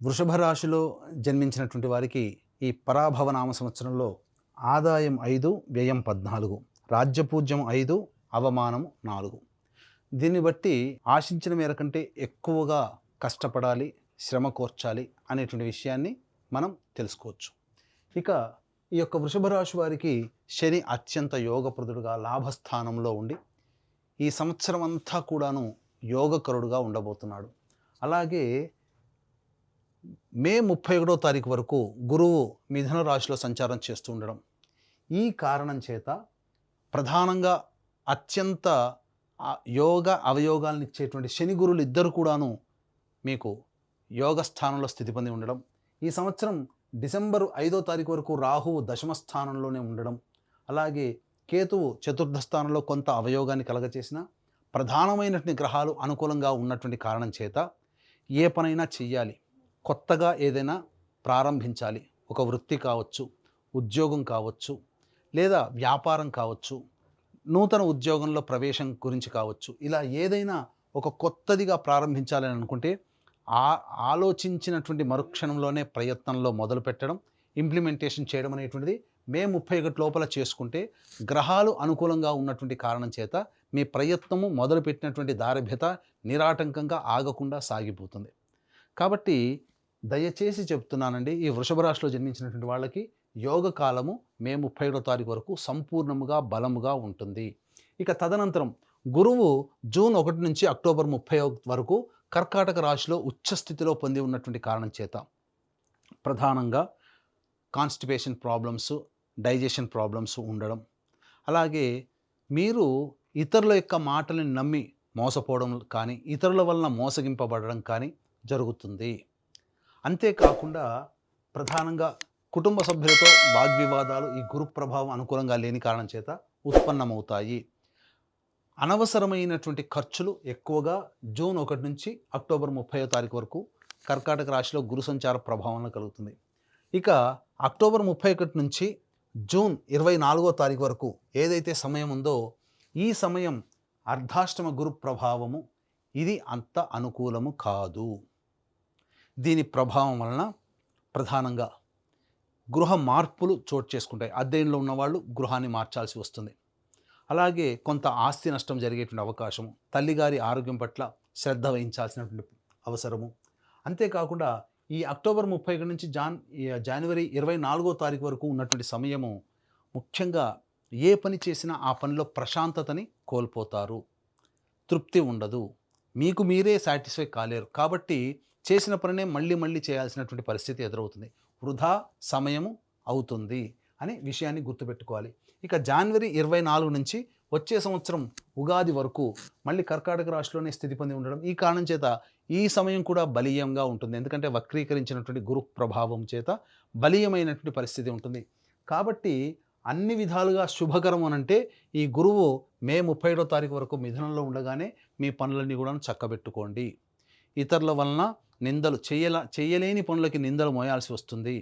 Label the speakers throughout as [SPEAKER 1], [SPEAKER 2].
[SPEAKER 1] వృషభ రాశిలో జన్మించినటువంటి వారికి ఈ పరాభవ నామ సంవత్సరంలో ఆదాయం 5, వ్యయం 14, రాజ్యపూజ్యం 5, అవమానం 4. దీన్ని బట్టి ఆశించిన మేర కంటే ఎక్కువగా కష్టపడాలి, శ్రమ కోర్చాలి అనేటువంటి విషయాన్ని మనం తెలుసుకోవచ్చు. ఇక ఈ యొక్క వృషభ రాశి వారికి శని అత్యంత యోగప్రదుడుగా లాభస్థానంలో ఉండి ఈ సంవత్సరం అంతా కూడాను యోగకరుడుగా ఉండబోతున్నాడు. అలాగే మే 31వ తారీఖు వరకు గురువు మిథున రాశిలో సంచారం చేస్తూ ఉండడం, ఈ కారణం చేత ప్రధానంగా అత్యంత యోగ అవయోగాలను ఇచ్చేటువంటి శని గురువులు ఇద్దరు కూడాను మీకు యోగ స్థానంలో స్థితి పొంది ఉండడం, ఈ సంవత్సరం డిసెంబర్ 5వ తారీఖు వరకు రాహువు దశమ స్థానంలోనే ఉండడం, అలాగే కేతువు చతుర్థ స్థానంలో కొంత అవయోగాన్ని కలగచేసిన ప్రధానమైనటువంటి గ్రహాలు అనుకూలంగా ఉన్నటువంటి కారణం చేత ఏ పనైనా చెయ్యాలి, కొత్తగా ఏదైనా ప్రారంభించాలి, ఒక వృత్తి కావచ్చు, ఉద్యోగం కావచ్చు, లేదా వ్యాపారం కావచ్చు, నూతన ఉద్యోగంలో ప్రవేశం గురించి కావచ్చు, ఇలా ఏదైనా ఒక కొత్తదిగా ప్రారంభించాలని అనుకుంటే ఆలోచించినటువంటి మరుక్షణంలోనే ప్రయత్నంలో మొదలు పెట్టడం, ఇంప్లిమెంటేషన్ చేయడం అనేటువంటిది మే 31 లోపల చేసుకుంటే గ్రహాలు అనుకూలంగా ఉన్నటువంటి కారణం చేత మీ ప్రయత్నము మొదలుపెట్టినటువంటి దారిభ్యత నిరాటంకంగా ఆగకుండా సాగిపోతుంది. కాబట్టి దయచేసి చెప్తున్నానండి, ఈ వృషభ రాశిలో జన్మించినటువంటి వాళ్ళకి యోగ కాలము మే 31వ తారీఖు వరకు సంపూర్ణముగా బలముగా ఉంటుంది. ఇక తదనంతరం గురువు జూన్ 1 నుంచి అక్టోబర్ 30 వరకు కర్కాటక రాశిలో ఉచ్చస్థితిలో పొంది ఉన్నటువంటి కారణం చేత ప్రధానంగా కాన్స్టిపేషన్ ప్రాబ్లమ్స్, డైజెషన్ ప్రాబ్లమ్స్ ఉండడం, అలాగే మీరు ఇతరుల యొక్క మాటలను నమ్మి మోసపోవడం కానీ, ఇతరుల వలన మోసగింపబడడం కానీ జరుగుతుంది. అంతేకాకుండా ప్రధానంగా కుటుంబ సభ్యులతో వాగ్వివాదాలు ఈ గురు ప్రభావం అనుకూలంగా లేని కారణం చేత ఉత్పన్నమవుతాయి. అనవసరమైనటువంటి ఖర్చులు ఎక్కువగా జూన్ 1 నుంచి అక్టోబర్ 30వ తారీఖు వరకు కర్కాటక రాశిలో గురు సంచార ప్రభావం కలుగుతుంది. ఇక అక్టోబర్ 31 నుంచి జూన్ 24వ తారీఖు వరకు ఏదైతే సమయం ఉందో ఈ సమయం అర్ధాష్టమ గురు ప్రభావము, ఇది అంత అనుకూలము కాదు. దీని ప్రభావం వలన ప్రధానంగా గృహ మార్పులు చోటు చేసుకుంటాయి. అద్దెంలో ఉన్నవాళ్ళు గృహాన్ని మార్చాల్సి వస్తుంది. అలాగే కొంత ఆస్తి నష్టం జరిగేటువంటి అవకాశము, తల్లిగారి ఆరోగ్యం పట్ల శ్రద్ధ వహించాల్సినటువంటి అవసరము. అంతేకాకుండా ఈ అక్టోబర్ 31 నుంచి జనవరి 24వ తారీఖు వరకు ఉన్నటువంటి సమయము ముఖ్యంగా ఏ పని చేసినా ఆ పనిలో ప్రశాంతతని కోల్పోతారు, తృప్తి ఉండదు, మీకు మీరే సాటిస్ఫై కాలేరు. కాబట్టి చేసిన పనినే మళ్ళీ మళ్ళీ చేయాల్సినటువంటి పరిస్థితి ఎదురవుతుంది, వృధా సమయము అవుతుంది అనే విషయాన్ని గుర్తుపెట్టుకోవాలి. ఇక జనవరి 24 నుంచి వచ్చే సంవత్సరం ఉగాది వరకు మళ్ళీ కర్కాటక రాశిలోనే స్థితి పొంది ఉండడం, ఈ కారణం చేత ఈ సమయం కూడా బలీయంగా ఉంటుంది. ఎందుకంటే వక్రీకరించినటువంటి గురు ప్రభావం చేత బలీయమైనటువంటి పరిస్థితి ఉంటుంది. కాబట్టి అన్ని విధాలుగా శుభకరం అనంటే ఈ గురువు మే 31వ తారీఖు వరకు మిథునంలో ఉండగానే మీ పనులన్నీ కూడా చక్కబెట్టుకోండి. ఇతరుల వలన నిందలు చేయలేని పనులకి నిందలు మోయాల్సి వస్తుంది.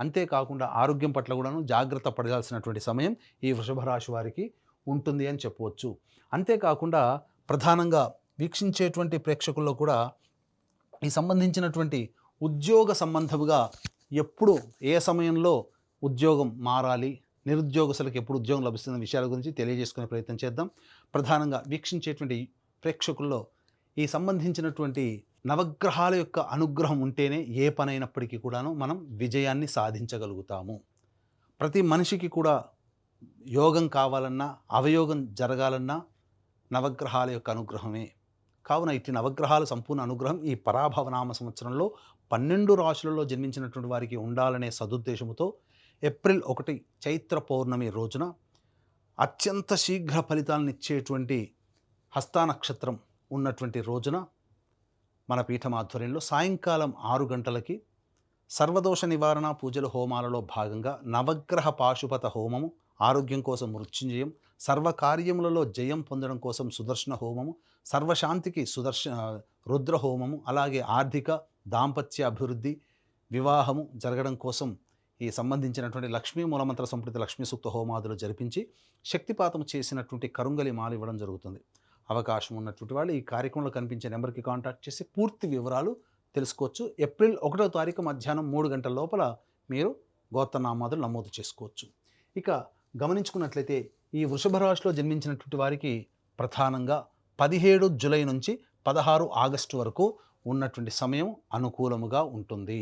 [SPEAKER 1] అంతేకాకుండా ఆరోగ్యం పట్ల కూడాను జాగ్రత్త పడాల్సినటువంటి సమయం ఈ వృషభ రాశి వారికి ఉంటుంది అని చెప్పవచ్చు. అంతేకాకుండా ప్రధానంగా వీక్షించేటువంటి ప్రేక్షకుల్లో కూడా ఈ సంబంధించినటువంటి ఉద్యోగ సంబంధముగా ఎప్పుడు ఏ సమయంలో ఉద్యోగం మారాలి, నిరుద్యోగస్తులకు ఎప్పుడు ఉద్యోగం లభిస్తున్న విషయాల గురించి తెలియజేసుకునే ప్రయత్నం చేద్దాం. ప్రధానంగా వీక్షించేటువంటి ప్రేక్షకుల్లో ఈ సంబంధించినటువంటి నవగ్రహాల యొక్క అనుగ్రహం ఉంటేనే ఏ పనైనప్పటికీ కూడాను మనం విజయాన్ని సాధించగలుగుతాము. ప్రతి మనిషికి కూడా యోగం కావాలన్నా, అవయోగం జరగాలన్నా నవగ్రహాల యొక్క అనుగ్రహమే. కావున ఇట్టి నవగ్రహాల సంపూర్ణ అనుగ్రహం ఈ పరాభవనామ సంవత్సరంలో 12 రాశులలో జన్మించినటువంటి వారికి ఉండాలనే సదుద్దేశముతో ఏప్రిల్ 1 చైత్ర పౌర్ణమి రోజున అత్యంత శీఘ్ర ఫలితాలను ఇచ్చేటువంటి హస్త నక్షత్రం ఉన్నటువంటి రోజున మన పీఠం ఆధ్వర్యంలో సాయంకాలం 6 గంటలకి సర్వదోష నివారణ పూజల హోమాలలో భాగంగా నవగ్రహ పాశుపత హోమము, ఆరోగ్యం కోసం మృత్యుంజయం, సర్వకార్యములలో జయం పొందడం కోసం సుదర్శన హోమము, సర్వశాంతికి రుద్ర హోమము, అలాగే ఆర్థిక దాంపత్య అభివృద్ధి, వివాహము జరగడం కోసం ఈ సంబంధించినటువంటి లక్ష్మీ మూలమంత్ర సంప్రీత లక్ష్మీ సూక్త హోమాదులు జరిపించి శక్తిపాతం చేసినటువంటి కరుంగలి మాల ఇవ్వడం జరుగుతుంది. అవకాశం ఉన్నటువంటి వాళ్ళు ఈ కార్యక్రమంలో కనిపించే నెంబర్కి కాంటాక్ట్ చేసి పూర్తి వివరాలు తెలుసుకోవచ్చు. ఏప్రిల్ 1వ తారీఖు మధ్యాహ్నం 3 గంటల లోపల మీరు గోత్రనామాదులు నమోదు చేసుకోవచ్చు. ఇక గమనించుకున్నట్లయితే ఈ వృషభ రాశిలో జన్మించినటువంటి వారికి ప్రధానంగా 17 జూలై నుంచి 16 ఆగస్టు వరకు ఉన్నటువంటి సమయం అనుకూలముగా ఉంటుంది.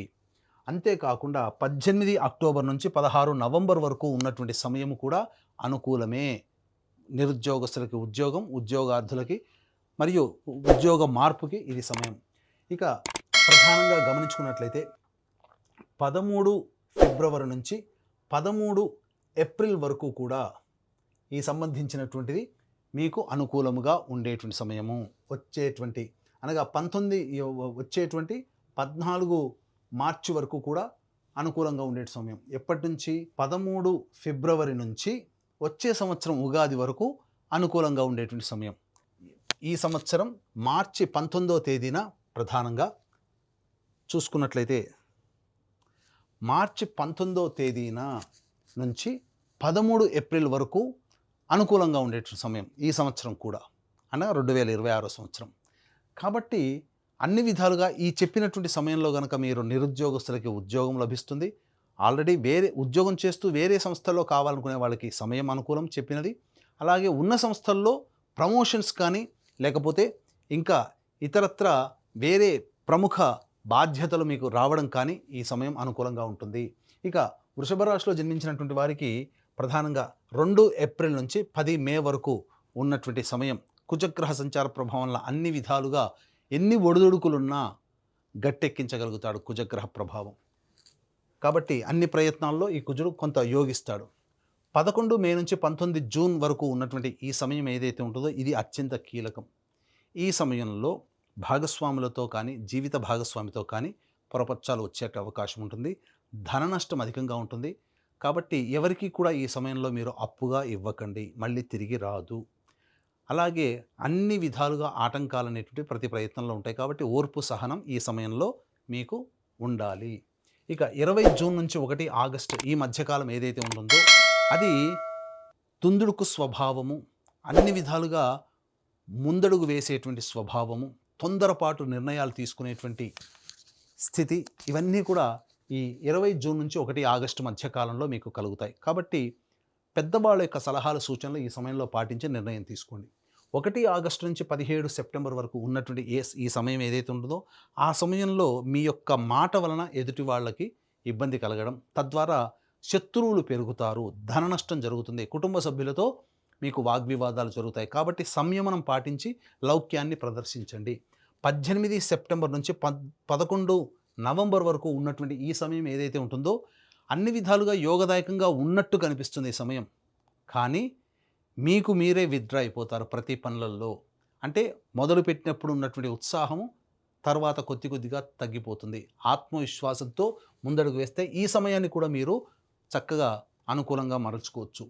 [SPEAKER 1] అంతేకాకుండా 18 అక్టోబర్ నుంచి 16 నవంబర్ వరకు ఉన్నటువంటి సమయం కూడా అనుకూలమే. నిరుద్యోగస్తులకి ఉద్యోగం, ఉద్యోగార్థులకి మరియు ఉద్యోగ మార్పుకి ఇది సమయం. ఇక ప్రధానంగా గమనించుకున్నట్లయితే 13 ఫిబ్రవరి నుంచి 13 ఏప్రిల్ వరకు కూడా ఈ సంబంధించినటువంటిది మీకు అనుకూలముగా ఉండేటువంటి సమయము. అనగా 14 మార్చి వరకు కూడా అనుకూలంగా ఉండే సమయం. ఎప్పటి నుంచి? 13 ఫిబ్రవరి నుంచి వచ్చే సంవత్సరం ఉగాది వరకు అనుకూలంగా ఉండేటువంటి సమయం. ఈ సంవత్సరం మార్చి 19వ తేదీన ప్రధానంగా చూసుకున్నట్లయితే మార్చి 19వ తేదీన నుంచి 13 ఏప్రిల్ వరకు అనుకూలంగా ఉండేటువంటి సమయం ఈ సంవత్సరం కూడా, అనగా 2026 సంవత్సరం. కాబట్టి అన్ని విధాలుగా ఈ చెప్పినటువంటి సమయంలో కనుక మీరు నిరుద్యోగస్తులకి ఉద్యోగం లభిస్తుంది. ఆల్రెడీ వేరే ఉద్యోగం చేస్తూ వేరే సంస్థల్లో కావాలనుకునే వాళ్ళకి సమయం అనుకూలం చెప్పినది. అలాగే ఉన్న సంస్థల్లో ప్రమోషన్స్ కానీ లేకపోతే ఇంకా ఇతరత్ర వేరే ప్రముఖ బాధ్యతలు మీకు రావడం కానీ ఈ సమయం అనుకూలంగా ఉంటుంది. ఇక వృషభ రాశిలో జన్మించినటువంటి వారికి ప్రధానంగా 2 ఏప్రిల్ నుంచి 10 మే వరకు ఉన్నటువంటి సమయం కుజగ్రహ సంచార ప్రభావంలో అన్ని విధాలుగా ఎన్ని ఒడిదుడుకులున్నా గట్టెక్కించగలుగుతాడు కుజగ్రహ ప్రభావం. కాబట్టి అన్ని ప్రయత్నాల్లో ఈ కుజుడు కొంత యోగిస్తాడు. 11 మే నుంచి 19 జూన్ వరకు ఉన్నటువంటి ఈ సమయం ఏదైతే ఉంటుందో ఇది అత్యంత కీలకం. ఈ సమయంలో భాగస్వాములతో కానీ జీవిత భాగస్వామితో కానీ పొరపచ్చాలు వచ్చే అవకాశం ఉంటుంది. ధన నష్టం అధికంగా ఉంటుంది. కాబట్టి ఎవరికి కూడా ఈ సమయంలో మీరు అప్పుగా ఇవ్వకండి, మళ్ళీ తిరిగి రాదు. అలాగే అన్ని విధాలుగా ఆటంకాలు అనేటువంటి ప్రతి ప్రయత్నంలో ఉంటాయి. కాబట్టి ఓర్పు సహనం ఈ సమయంలో మీకు ఉండాలి. ఇక 20 జూన్ నుంచి 1 ఆగస్టు ఈ మధ్యకాలం ఏదైతే ఉంటుందో అది తుందుడుకు స్వభావము, అన్ని విధాలుగా ముందడుగు వేసేటువంటి స్వభావము, తొందరపాటు నిర్ణయాలు తీసుకునేటువంటి స్థితి, ఇవన్నీ కూడా ఈ 20 జూన్ నుంచి 1 ఆగస్టు మధ్యకాలంలో మీకు కలుగుతాయి. కాబట్టి పెద్దవాళ్ళ యొక్క సలహాలు సూచనలు ఈ సమయంలో పాటించి నిర్ణయం తీసుకోండి. 1 ఆగస్టు నుంచి 17 సెప్టెంబర్ వరకు ఉన్నటువంటి ఈ సమయం ఏదైతే ఉంటుందో ఆ సమయంలో మీ యొక్క మాట వలన ఎదుటి వాళ్ళకి ఇబ్బంది కలగడం, తద్వారా శత్రువులు పెరుగుతారు, ధన నష్టం జరుగుతుంది, కుటుంబ సభ్యులతో మీకు వాగ్వివాదాలు జరుగుతాయి. కాబట్టి సంయమనం పాటించి లౌక్యాన్ని ప్రదర్శించండి. 18 సెప్టెంబర్ నుంచి 11 నవంబర్ వరకు ఉన్నటువంటి ఈ సమయం ఏదైతే ఉంటుందో అన్ని విధాలుగా యోగదాయకంగా ఉన్నట్టు కనిపిస్తుంది ఈ సమయం. కానీ మీకు మీరే విత్డ్రా అయిపోతారు ప్రతి పనులలో. అంటే మొదలుపెట్టినప్పుడు ఉన్నటువంటి ఉత్సాహము తర్వాత కొద్దిగా తగ్గిపోతుంది. ఆత్మవిశ్వాసంతో ముందడుగు వేస్తే ఈ సమయాన్ని కూడా మీరు చక్కగా అనుకూలంగా మరల్చుకోవచ్చు.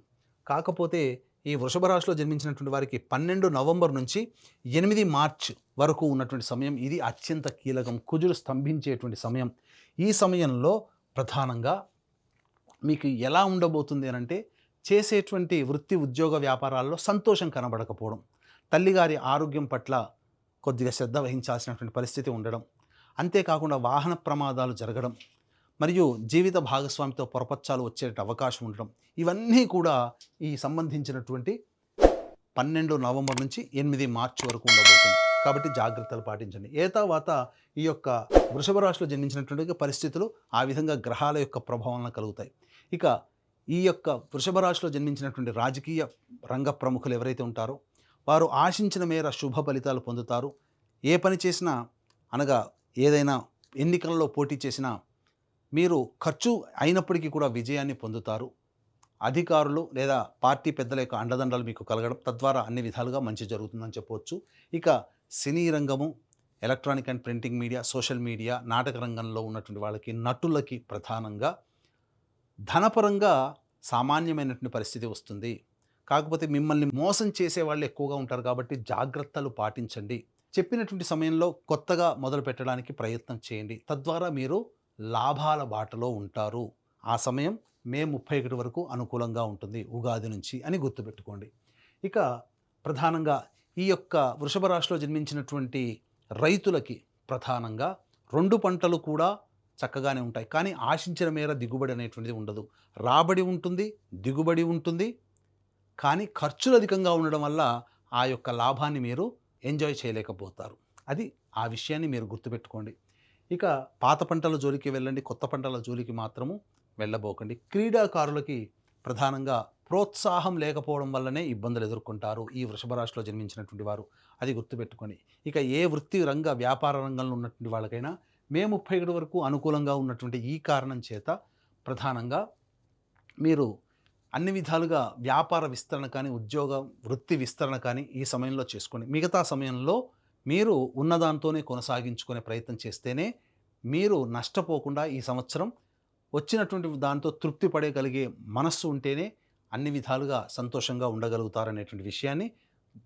[SPEAKER 1] కాకపోతే ఈ వృషభ రాశిలో జన్మించినటువంటి వారికి 12 నవంబర్ నుంచి 8 మార్చ్ వరకు ఉన్నటువంటి సమయం ఇది అత్యంత కీలకం. కుజుడు స్తంభించేటువంటి సమయం. ఈ సమయంలో ప్రధానంగా మీకు ఎలా ఉండబోతుంది అనంటే చేసేటువంటి వృత్తి ఉద్యోగ వ్యాపారాల్లో సంతోషం కనబడకపోవడం, తల్లిగారి ఆరోగ్యం పట్ల కొద్దిగా శ్రద్ధ వహించాల్సినటువంటి పరిస్థితి ఉండడం, అంతేకాకుండా వాహన ప్రమాదాలు జరగడం మరియు జీవిత భాగస్వామితో పొరపచ్చాలు వచ్చే అవకాశం ఉండడం, ఇవన్నీ కూడా ఈ సంబంధించినటువంటి 12 నవంబర్ నుంచి 8 మార్చి వరకు ఉండబోతుంది. కాబట్టి జాగ్రత్తలు పాటించండి. తర్వాత ఈ యొక్క వృషభ రాశిలో జన్మించినటువంటి పరిస్థితులు ఆ విధంగా గ్రహాల యొక్క ప్రభావం కలుగుతాయి. ఇక ఈ యొక్క వృషభ రాశిలో జన్మించినటువంటి రాజకీయ రంగ ప్రముఖులు ఎవరైతే ఉంటారో వారు ఆశించిన మేర శుభ ఫలితాలు పొందుతారు. ఏ పని చేసినా అనగా ఏదైనా ఎన్నికలలో పోటీ చేసినా మీరు ఖర్చు అయినప్పటికీ కూడా విజయాన్ని పొందుతారు. అధికారులు లేదా పార్టీ పెద్దల యొక్క అండదండలు మీకు కలగడం, తద్వారా అన్ని విధాలుగా మంచి జరుగుతుందని చెప్పవచ్చు. ఇక సినీ రంగము, electronic and printing media, social media, నాటక రంగంలో ఉన్నటువంటి వాళ్ళకి, నటులకి ప్రధానంగా ధనపరంగా సామాన్యమైనటువంటి పరిస్థితి వస్తుంది. కాకపోతే మిమ్మల్ని మోసం చేసే వాళ్ళు ఎక్కువగా ఉంటారు. కాబట్టి జాగ్రత్తలు పాటించండి. చెప్పినటువంటి సమయంలో కొత్తగా మొదలు పెట్టడానికి ప్రయత్నం చేయండి. తద్వారా మీరు లాభాల బాటలో ఉంటారు. ఆ సమయం మే 31 వరకు అనుకూలంగా ఉంటుంది ఉగాది నుంచి అని గుర్తుపెట్టుకోండి. ఇక ప్రధానంగా ఈ యొక్క వృషభ రాశిలో జన్మించినటువంటి రైతులకి ప్రధానంగా 2 పంటలు కూడా చక్కగానే ఉంటాయి. కానీ ఆశించిన మేర దిగుబడి అనేటువంటిది ఉండదు. రాబడి ఉంటుంది, దిగుబడి ఉంటుంది. కానీ ఖర్చులు అధికంగా ఉండడం వల్ల ఆ యొక్క లాభాన్ని మీరు ఎంజాయ్ చేయలేకపోతారు. అది ఆ విషయాన్ని మీరు గుర్తుపెట్టుకోండి. ఇక పాత పంటల జోలికి వెళ్ళండి, కొత్త పంటల జోలికి మాత్రము వెళ్ళబోకండి. క్రీడాకారులకి ప్రధానంగా ప్రోత్సాహం లేకపోవడం వల్లనే ఇబ్బందులు ఎదుర్కొంటారు ఈ వృషభ రాశిలో జన్మించినటువంటి వారు. అది గుర్తుపెట్టుకొని ఇక ఏ వృత్తి రంగ వ్యాపార రంగంలో ఉన్నటువంటి వాళ్ళకైనా మే 31 వరకు అనుకూలంగా ఉన్నటువంటి ఈ కారణం చేత ప్రధానంగా మీరు అన్ని విధాలుగా వ్యాపార విస్తరణ కానీ, ఉద్యోగ వృత్తి విస్తరణ కానీ ఈ సమయంలో చేసుకోండి. మిగతా సమయంలో మీరు ఉన్నదాంతోనే కొనసాగించుకునే ప్రయత్నం చేస్తేనే మీరు నష్టపోకుండా ఈ సంవత్సరం వచ్చినటువంటి దాంతో తృప్తి పడగలిగే మనస్సు ఉంటేనే అన్ని విధాలుగా సంతోషంగా ఉండగలుగుతారనేటువంటి విషయాన్ని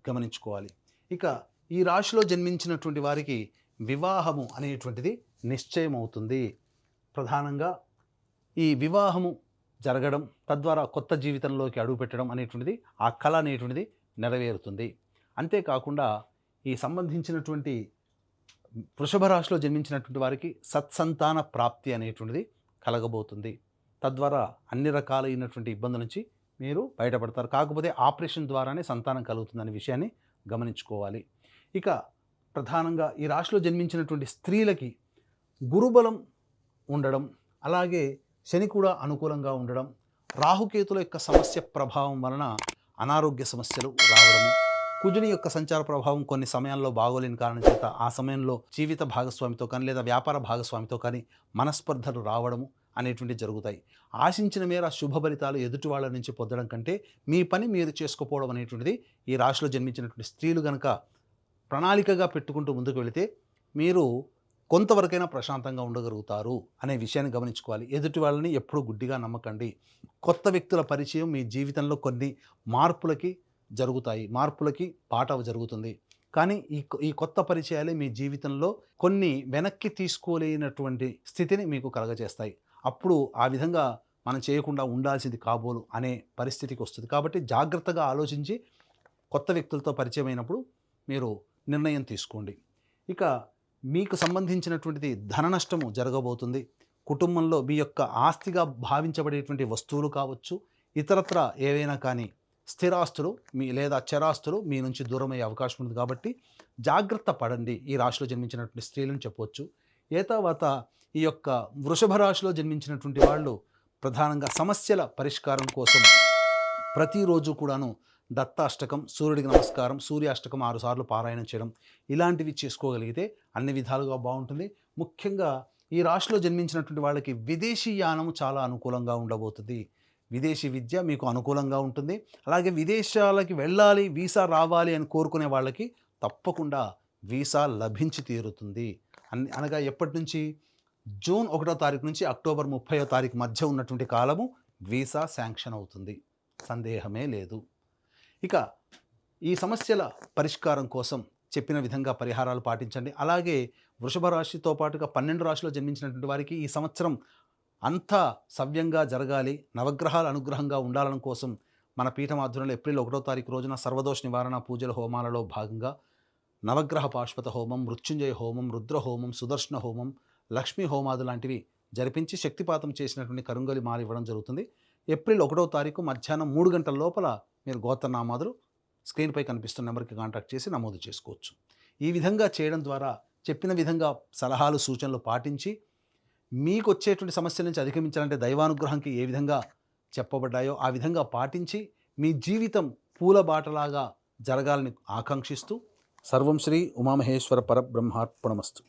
[SPEAKER 1] గమనించుకోవాలి. ఇక ఈ రాశిలో జన్మించినటువంటి వారికి వివాహము అనేటువంటిది నిశ్చయం అవుతుంది. ప్రధానంగా ఈ వివాహము జరగడం, తద్వారా కొత్త జీవితంలోకి అడుగుపెట్టడం అనేటువంటిది, ఆ కళ అనేటువంటిది నెరవేరుతుంది. అంతేకాకుండా ఈ సంబంధించినటువంటి వృషభ రాశిలో జన్మించినటువంటి వారికి సత్సంతాన ప్రాప్తి అనేటువంటిది కలగబోతుంది. తద్వారా అన్ని రకాలైనటువంటి ఇబ్బందుల నుంచి మీరు బయటపడతారు. కాకపోతే ఆపరేషన్ ద్వారానే సంతానం కలుగుతుందనే విషయాన్ని గమనించుకోవాలి. ఇక ప్రధానంగా ఈ రాశిలో జన్మించినటువంటి స్త్రీలకి గురుబలం ఉండడం, అలాగే శని కూడా అనుకూలంగా ఉండడం, రాహుకేతుల యొక్క సమస్య ప్రభావం వలన అనారోగ్య సమస్యలు రావడము, కుజుని యొక్క సంచార ప్రభావం కొన్ని సమయాల్లో బాగోలేని కారణం చేత ఆ సమయంలో జీవిత భాగస్వామితో కానీ లేదా వ్యాపార భాగస్వామితో కానీ మనస్పర్ధలు రావడము అనేటువంటివి జరుగుతాయి. ఆశించిన మేర శుభ ఫలితాలు ఎదుటి వాళ్ళ నుంచి పొందడం కంటే మీ పని మీరు చేసుకోపోవడం అనేటువంటిది ఈ రాశిలో జన్మించినటువంటి స్త్రీలు కనుక ప్రణాళికగా పెట్టుకుంటూ ముందుకు వెళితే మీరు కొంతవరకైనా ప్రశాంతంగా ఉండగలుగుతారు అనే విషయాన్ని గమనించుకోవాలి. ఎదుటి వాళ్ళని ఎప్పుడూ గుడ్డిగా నమ్మకండి. కొత్త వ్యక్తుల పరిచయం మీ జీవితంలో కొన్ని మార్పులకి బాట జరుగుతుంది. కానీ ఈ కొత్త పరిచయాలే మీ జీవితంలో కొన్ని వెనక్కి తీసుకోలేనటువంటి స్థితిని మీకు కలగజేస్తాయి. అప్పుడు ఆ విధంగా మనం చేయకుండా ఉండాల్సింది కాబోలు అనే పరిస్థితికి వస్తుంది. కాబట్టి జాగ్రత్తగా ఆలోచించి కొత్త వ్యక్తులతో పరిచయం అయినప్పుడు మీరు నిర్ణయం తీసుకోండి. ఇక మీకు సంబంధించినటువంటిది ధన నష్టము జరగబోతుంది. కుటుంబంలో మీ యొక్క ఆస్తిగా భావించబడేటువంటి వస్తువులు కావచ్చు, ఇతరత్ర ఏవైనా కానీ స్థిరాస్తులు లేదా చరాస్తులు మీ నుంచి దూరమయ్యే అవకాశం ఉంది. కాబట్టి జాగ్రత్త పడండి ఈ రాశిలో జన్మించినటువంటి స్త్రీలను చెప్పవచ్చు. తర్వాత ఈ యొక్క వృషభ రాశిలో జన్మించినటువంటి వాళ్ళు ప్రధానంగా సమస్యల పరిష్కారం కోసం ప్రతిరోజు కూడాను దత్తాష్టకం, సూర్యుడికి నమస్కారం, సూర్యాష్టకం 6 సార్లు పారాయణం చేయడం ఇలాంటివి చేసుకోగలిగితే అన్ని విధాలుగా బాగుంటుంది. ముఖ్యంగా ఈ రాశిలో జన్మించినటువంటి వాళ్ళకి విదేశీ యానం చాలా అనుకూలంగా ఉండబోతుంది. విదేశీ విద్య మీకు అనుకూలంగా ఉంటుంది. అలాగే విదేశాలకి వెళ్ళాలి, వీసా రావాలి అని కోరుకునే వాళ్ళకి తప్పకుండా వీసా లభించి తీరుతుంది. అనగా ఎప్పటి నుంచి? జూన్ 1వ తారీఖు నుంచి అక్టోబర్ 30వ తారీఖు మధ్య ఉన్నటువంటి కాలము వీసా శాంక్షన్ అవుతుంది, సందేహమే లేదు. ఇక ఈ సమస్యల పరిష్కారం కోసం చెప్పిన విధంగా పరిహారాలు పాటించండి. అలాగే వృషభ రాశితో పాటుగా 12 రాశిలో జన్మించినటువంటి వారికి ఈ సంవత్సరం అంతా సవ్యంగా జరగాలి, నవగ్రహాల అనుగ్రహంగా ఉండాలని కోసం మన పీఠం ఆధ్వర్యంలో ఏప్రిల్ 1వ తారీఖు రోజున సర్వదోష నివారణ పూజల హోమాలలో భాగంగా నవగ్రహ పాశుపత హోమం, మృత్యుంజయ హోమం, రుద్ర హోమం, సుదర్శన హోమం, లక్ష్మీ హోమాదు లాంటివి జరిపించి శక్తిపాతం చేసినటువంటి కరుంగలి మాల ఇవ్వడం జరుగుతుంది. ఏప్రిల్ 1వ తారీఖు మధ్యాహ్నం 3 గంటల లోపల మీరు గోత్రనామాదులు స్క్రీన్పై కనిపిస్తున్న నెంబర్కి కాంటాక్ట్ చేసి నమోదు చేసుకోవచ్చు. ఈ విధంగా చేయడం ద్వారా చెప్పిన విధంగా సలహాలు సూచనలు పాటించి మీకు వచ్చేటువంటి సమస్యల నుంచి అధిగమించాలంటే దైవానుగ్రహంకి ఏ విధంగా చెప్పబడ్డాయో ఆ విధంగా పాటించి మీ జీవితం పూలబాటలాగా జరగాలని ఆకాంక్షిస్తూ సర్వం శ్రీ ఉమామహేశ్వర పరబ్రహ్మార్పణమస్తు.